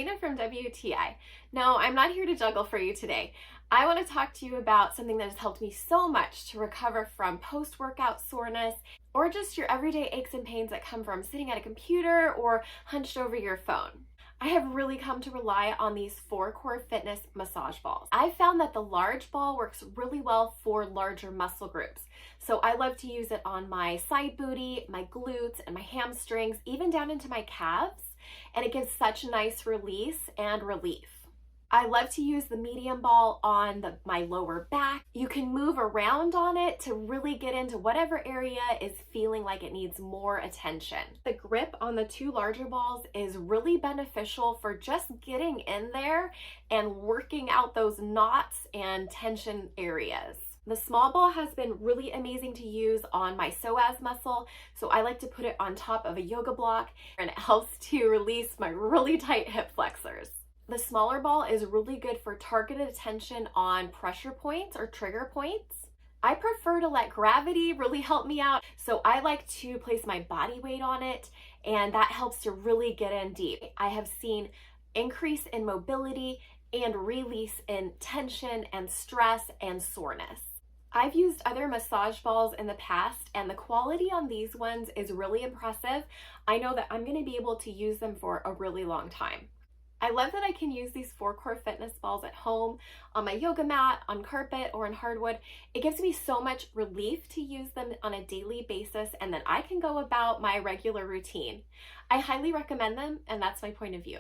Gina from WTI. No, I'm not here to juggle for you today. I want to talk to you about something that has helped me so much to recover from post-workout soreness or just your everyday aches and pains that come from sitting at a computer or hunched over your phone. I have really come to rely on these 4-Core Fitness massage balls. I found that the large ball works really well for larger muscle groups. So I love to use it on my side booty, my glutes, and my hamstrings, even down into my calves, and it gives such nice release and relief. I love to use the medium ball on my lower back. You can move around on it to really get into whatever area is feeling like it needs more attention. The grip on the 2 larger balls is really beneficial for just getting in there and working out those knots and tension areas. The small ball has been really amazing to use on my psoas muscle, so I like to put it on top of a yoga block, and it helps to release my really tight hip flexors. The smaller ball is really good for targeted attention on pressure points or trigger points. I prefer to let gravity really help me out, so I like to place my body weight on it, and that helps to really get in deep. I have seen increase in mobility and release in tension and stress and soreness. I've used other massage balls in the past, and the quality on these ones is really impressive. I know that I'm going to be able to use them for a really long time. I love that I can use these 4-Core Fitness balls at home, on my yoga mat, on carpet, or on hardwood. It gives me so much relief to use them on a daily basis, and then I can go about my regular routine. I highly recommend them, and that's my point of view.